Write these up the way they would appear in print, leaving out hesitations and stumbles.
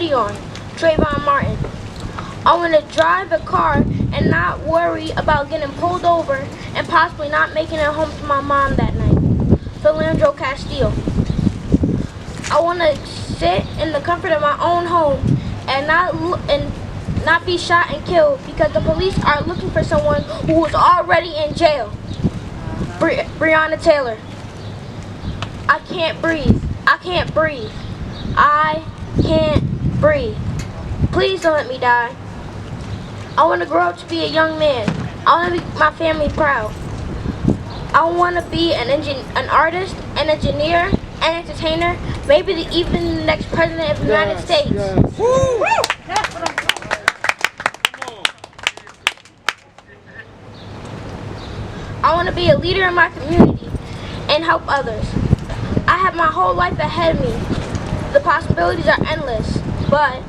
hoodie on, Trayvon Martin. I want to drive a car and not worry about getting pulled over and possibly not making it home to my mom that night, Philandro Castile. I want to sit in the comfort of my own home and not be shot and killed because the police are looking for someone who was already in jail, Breonna Taylor. I can't breathe. I can't breathe. I can't breathe. Please don't let me die. I want to grow up to be a young man. I want to make my family proud. I want to be an artist, an engineer, an entertainer, maybe even the next president of the United States. Yes. Woo! I want to be a leader in my community and help others. I have my whole life ahead of me. The possibilities are endless, but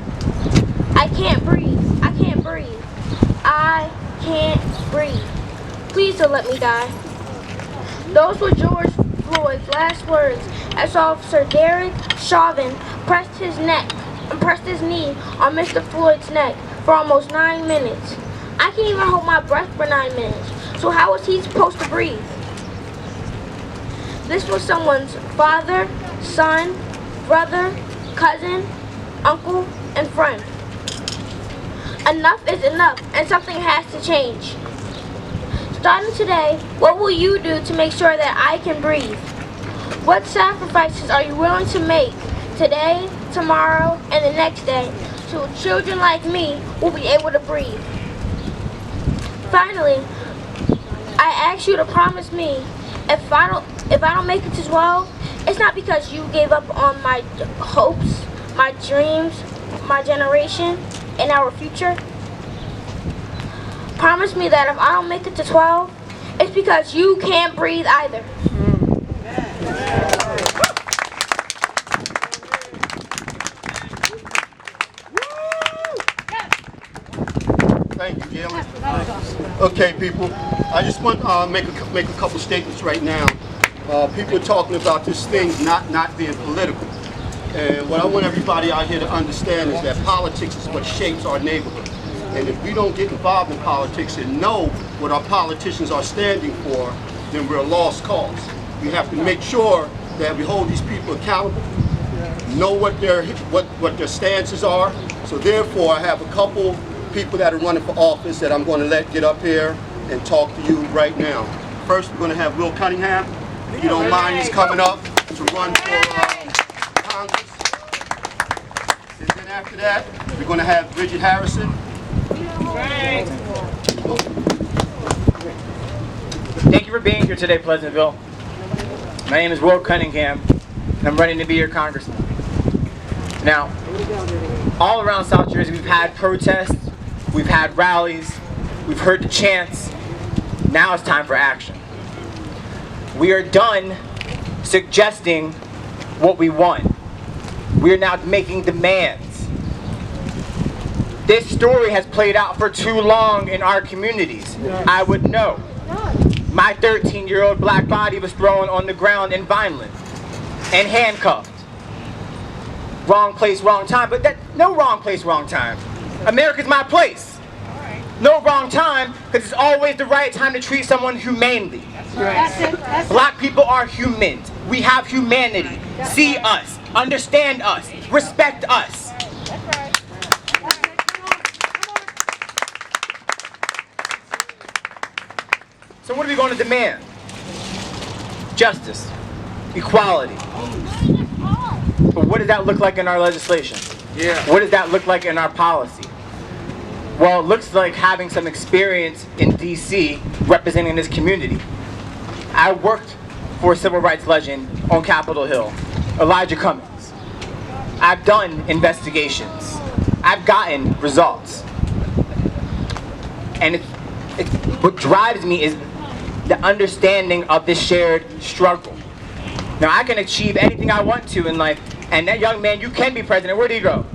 I can't breathe. I can't breathe. I can't breathe. Please don't let me die. Those were George Floyd's last words as Officer Derek Chauvin pressed his knee on Mr. Floyd's neck for almost 9 minutes. I can't even hold my breath for 9 minutes. So how was he supposed to breathe? This was someone's father, son, brother, cousin, uncle, and friend. Enough is enough, and something has to change. Starting today, what will you do to make sure that I can breathe? What sacrifices are you willing to make today, tomorrow, and the next day so children like me will be able to breathe? Finally, I ask you to promise me if I don't make it to 12, it's not because you gave up on my hopes, my dreams, my generation, and our future. Promise me that if I don't make it to 12, it's because you can't breathe either. Thank you, Gail. Okay, people, I just want to make a couple statements right now. People are talking about this thing not being political. And what I want everybody out here to understand is that politics is what shapes our neighborhood. And if we don't get involved in politics and know what our politicians are standing for, then we're a lost cause. We have to make sure that we hold these people accountable, know what their stances are. So therefore, I have a couple people that are running for office that I'm going to let get up here and talk to you right now. First, we're going to have Will Cunningham. If you don't mind, he's coming up to run for Congress. And then after that, we're going to have Bridget Harrison. Thank you for being here today, Pleasantville. My name is Will Cunningham, and I'm running to be your congressman. Now, all around South Jersey, we've had protests, we've had rallies, we've heard the chants. Now it's time for action. We are done suggesting what we want. We are now making demands. This story has played out for too long in our communities. I would know. My 13-year-old black body was thrown on the ground in Vineland and handcuffed. Wrong place, wrong time, but no wrong place, wrong time. America's my place. No wrong time, because it's always the right time to treat someone humanely. That's it. Black people are humans. We have humanity. See us, understand us, respect us. So what are we going to demand? Justice, equality. But what does that look like in our legislation? What does that look like in our policy? Well, it looks like having some experience in DC representing this community. I worked for a civil rights legend on Capitol Hill, Elijah Cummings. I've done investigations. I've gotten results. And what drives me is the understanding of this shared struggle. Now, I can achieve anything I want to in life, and that young man, you can be president. Where'd he go?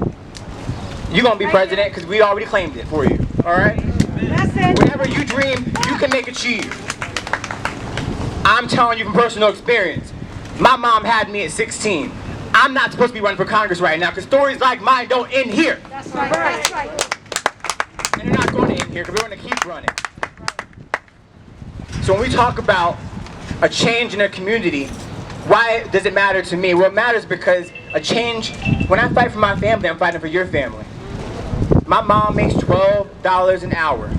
You're gonna be president because we already claimed it for you, all right? Whatever you dream, you can make achieve. I'm telling you from personal experience. My mom had me at 16. I'm not supposed to be running for Congress right now because stories like mine don't end here. That's right. That's right. And they're not going to end here because we're going to keep running. So when we talk about a change in a community, why does it matter to me? Well, it matters because a change, when I fight for my family, I'm fighting for your family. My mom makes $12 an hour.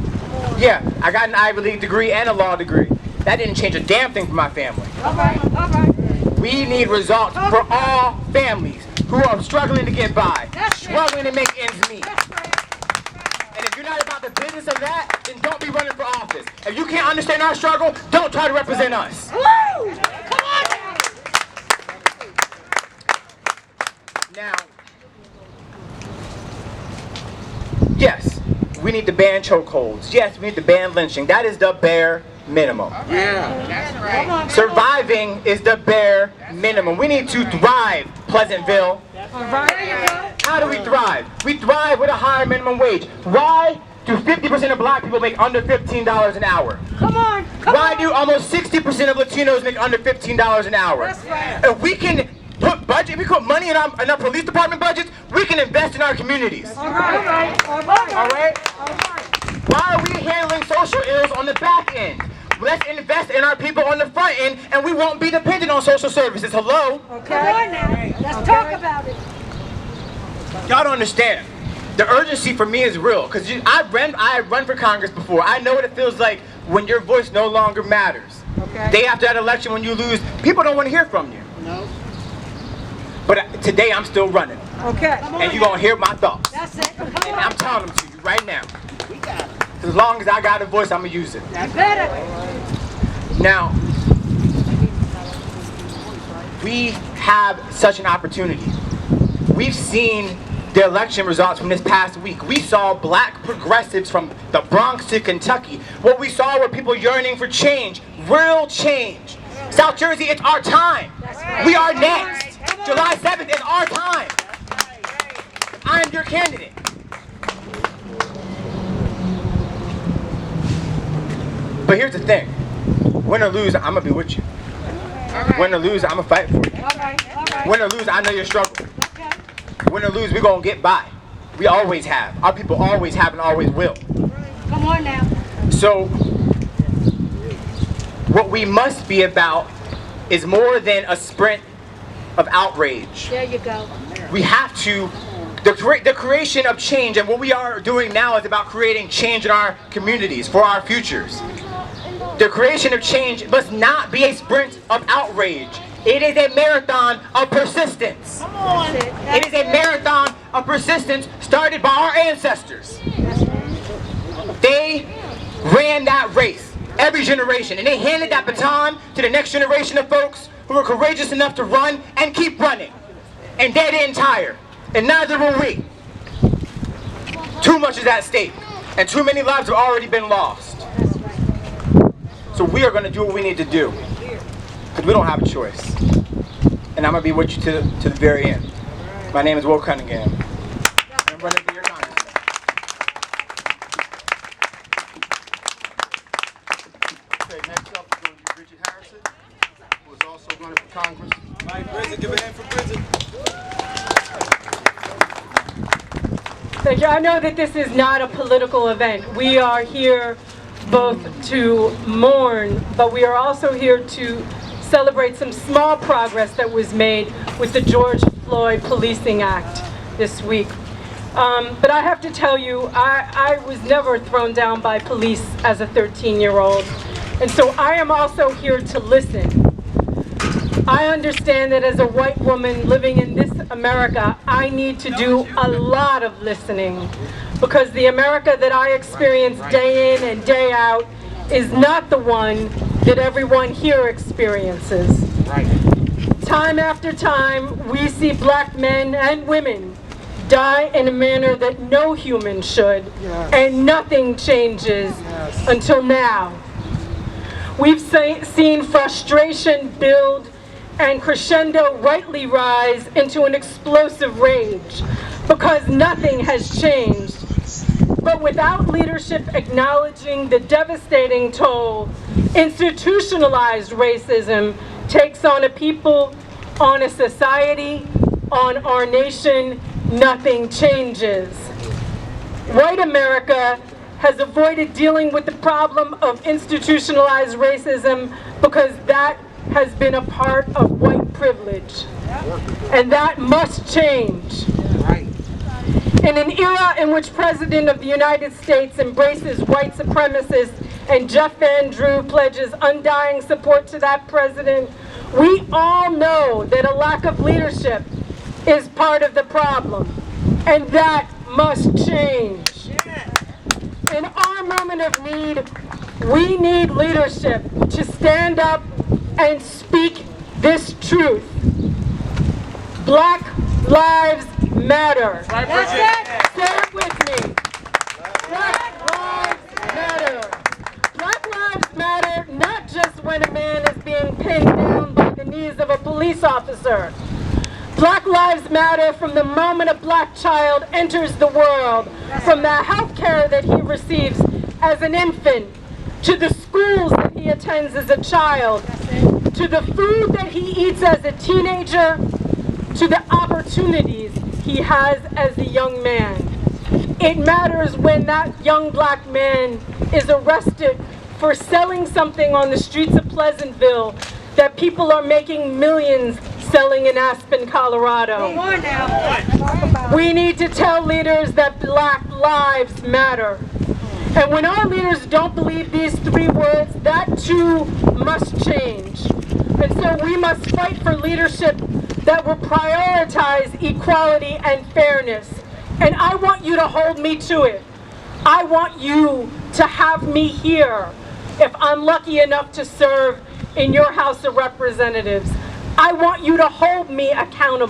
Yeah, I got an Ivy League degree and a law degree. That didn't change a damn thing for my family. All right. All right. We need results for all families who are struggling to get by, struggling to make ends meet. That's right. And if you're not about the business of that, then don't be running for office. If you can't understand our struggle, don't try to represent us. Woo! Come on now. Now, yes, we need to ban chokeholds. Yes, we need to ban lynching. That is the bare minimum. Come on. Surviving is the bare minimum. We need to thrive, Pleasantville. All right. There you go. How do we thrive? We thrive with a higher minimum wage. Why do 50% of black people make under $15 an hour? Come on. Come Why on. do almost 60% of Latinos make under $15 an hour? That's right. If we can if we put money in our police department budgets, we can invest in our communities. All right. All right. All right. All right? All right. Why are we handling social ills on the back end? Let's invest in our people on the front end, and we won't be dependent on social services. Hello? Okay. Come on now. Let's talk about it. Y'all don't understand. The urgency for me is real, because I run for Congress before. I know what it feels like when your voice no longer matters. Okay. Day after that election, when you lose, people don't want to hear from you. No. But today, I'm still running, Okay. and you're going to hear my thoughts. That's it. Come And on. I'm telling them to you right now. As long as I got a voice, I'm going to use it. You better. Now, we have such an opportunity. We've seen the election results from this past week. We saw black progressives from the Bronx to Kentucky. What we saw were people yearning for change, real change. South Jersey, it's our time. We are next. July 7th is our time. I am your candidate. But here's the thing. Win or lose, I'm going to be with you. Win or lose, I'm going to fight for you. All right. All right. Win or lose, I know your struggle. Okay. Win or lose, we're going to get by. We always have. Our people always have and always will. Come on now. So, what we must be about is more than a sprint of outrage. There you go. We have to, the creation of change, and what we are doing now is about creating change in our communities for our futures. The creation of change must not be a sprint of outrage. It is a marathon of persistence. Come on. That's it. It is a marathon of persistence started by our ancestors. They ran that race every generation, and they handed that baton to the next generation of folks who were courageous enough to run and keep running. And they didn't tire, and neither will we. Too much is at stake, and too many lives have already been lost. So we are going to do what we need to do, because we don't have a choice. And I'm going to be with you to the very end. My name is Will Cunningham. I'm running for your congressman. Okay, next up is going to be Bridget Harrison, who is also running for Congress. Mike Bridget, give a hand for Bridget. Thank you. I know that this is not a political event. We are here both to mourn, but we are also here to celebrate some small progress that was made with the George Floyd Policing Act this week. But I have to tell you, I was never thrown down by police as a 13-year-old, and so I am also here to listen. I understand that as a white woman living in this America, I need to do a lot of listening, because the America that I experience day in and day out is not the one that everyone here experiences. Time after time, we see black men and women die in a manner that no human should, and nothing changes until now. We've seen frustration build and crescendo rightly rise into an explosive rage because nothing has changed. But without leadership acknowledging the devastating toll institutionalized racism takes on a people, on a society, on our nation, nothing changes. White America has avoided dealing with the problem of institutionalized racism because that has been a part of white privilege. And that must change. In an era in which President of the United States embraces white supremacists and Jeff Van Drew pledges undying support to that president, we all know that a lack of leadership is part of the problem, and that must change. In our moment of need, we need leadership to stand up and speak this truth. Black lives matter. That's it. Say it with me. Black lives matter. Black lives matter not just when a man is being pinned down by the knees of a police officer. Black lives matter from the moment a black child enters the world, from the health care that he receives as an infant, to the schools that he attends as a child, to the food that he eats as a teenager, to the opportunities he has as a young man. It matters when that young black man is arrested for selling something on the streets of Pleasantville that people are making millions selling in Aspen, Colorado. Come on now. Talk about it. We need to tell leaders that black lives matter. And when our leaders don't believe these three words, that too must change. And so we must fight for leadership that will prioritize equality and fairness. And I want you to hold me to it. I want you to have me here if I'm lucky enough to serve in your House of Representatives. I want you to hold me accountable.